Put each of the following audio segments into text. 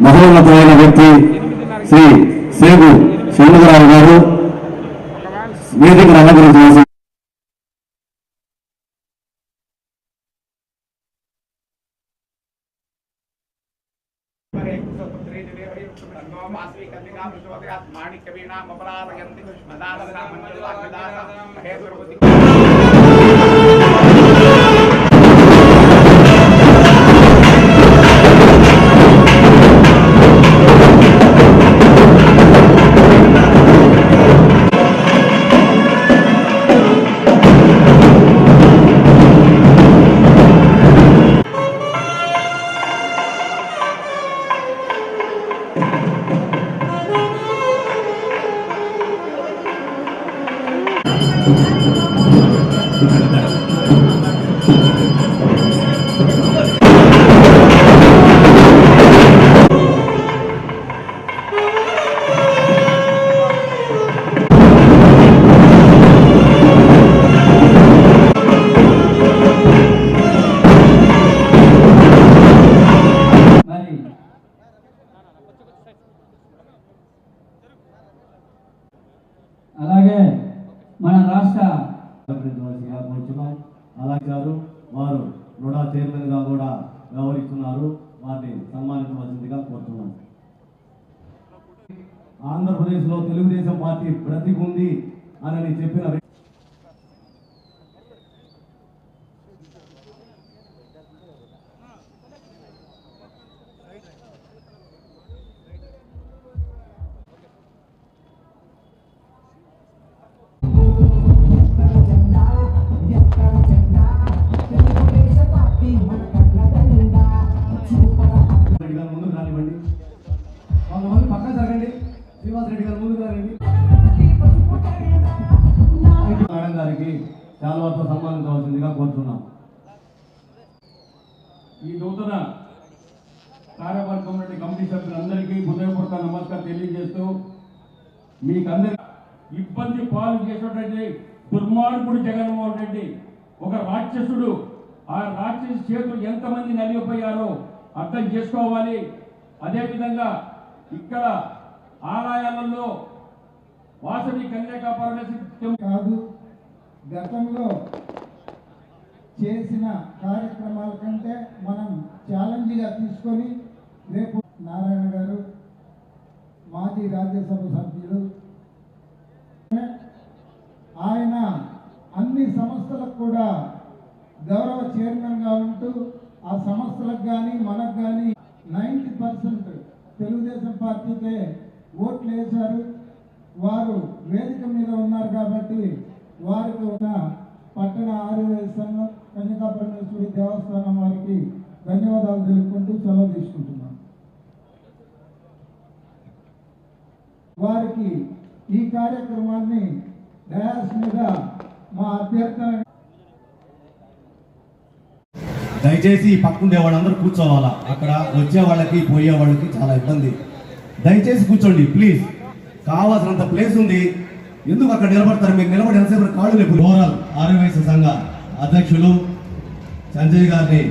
మహోన్నతమైన వ్యక్తి శ్రీ సేగు శ్రీనిధరావు గారు వేదికను అలంకరించవలసి అలాగే మన రాష్ట్ర అలాగే వారు రుడా చైర్మన్ గా కూడా వ్యవహరిస్తున్నారు. వారిని సన్మానించవలసిందిగా కోరుతున్నాం. ఆంధ్రప్రదేశ్ లో తెలుగుదేశం పార్టీ బ్రతికుంది అని చెప్పిన ముందుకు రానివ్వండి. కొంతమంది పక్కన జరగండి. శ్రీనివాస్ రెడ్డి గారు ముందుకు రండి. మేడం గారికి శాలువాతో సన్మానించవలసిందిగా కోరుతున్నాం. ఈ నూతన కార్యవర్గం నుండి కమిటీ సభ్యులందరికీ హృదయపూర్వక నమస్కారం తెలియజేస్తూ మీకందరి ఇబ్బంది పాలు చేసినటువంటి దుర్మార్గుడు జగన్మోహన్ రెడ్డి ఒక రాక్షసుడు. ఆ రాక్షసు చేతులు ఎంతమంది నలిగిపోయారో అర్థం చేసుకోవాలి. అదేవిధంగా ఇక్కడ ఆలయాలలో వాసవి కన్యకా పరమేశ్వరి కాదు, గతంలో చేసిన కార్యక్రమాల కంటే మనం ఛాలెంజ్గా తీసుకొని రేపు నారాయణ గారు మాజీ రాజ్యసభ సభ్యులు, ఆయన అన్ని సంస్థలకు కూడా గౌరవ చైర్మన్గా ఉంటూ ఆ సంస్థలకు కానీ మనకు కానీ 90% తెలుగుదేశం పార్టీకే ఓట్లు వేశారు. వారు వేదిక మీద ఉన్నారు కాబట్టి వారికి ఒక పట్టణ ఆర్యవైశ్య సంఘం కన్యకా పరమేశ్వరి దేవస్థానం వారికి ధన్యవాదాలు తెలుపుకుంటూ సెలవు తీసుకుంటున్నాం. వారికి ఈ కార్యక్రమాన్ని డయాస్ మీద మా అభ్యర్థన. దయచేసి పక్కుండే వాళ్ళందరూ కూర్చోవాలా. అక్కడ వచ్చే వాళ్ళకి పోయే వాళ్ళకి చాలా ఇబ్బంది. దయచేసి కూర్చోండి ప్లీజ్. కావాల్సినంత ప్లేస్ ఉంది. ఎందుకు అక్కడ నిలబడతారు? మీరు నిలబడి ఎంతసేపు కాళ్ళు లేపు. ఓవరాల్ ఆర్యవైశ్య సంఘ అధ్యక్షులు సంజయ్ గారిని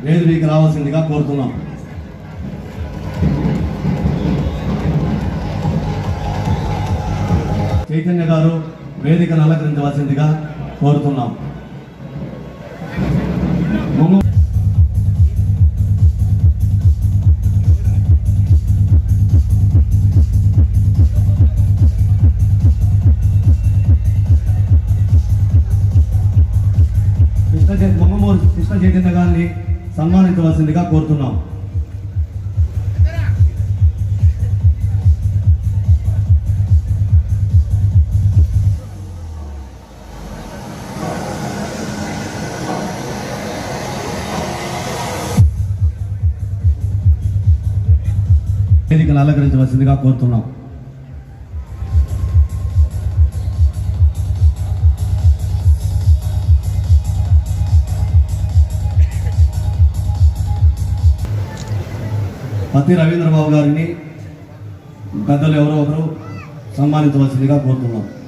వేదికకి రావాల్సిందిగా కోరుతున్నాం. చైతన్య గారు వేదికను అలంకరించవలసిందిగా కోరుతున్నాం. కృష్ణ చైతన్య గారిని సన్మానించవలసిందిగా కోరుతున్నాం. వేదికను అలంకరించవలసిందిగా కోరుతున్నాం. పత్తి రవీంద్రబాబు గారిని పెద్దలు ఎవరో ఒకరు సన్మానించవలసిందిగా కోరుతున్నాం.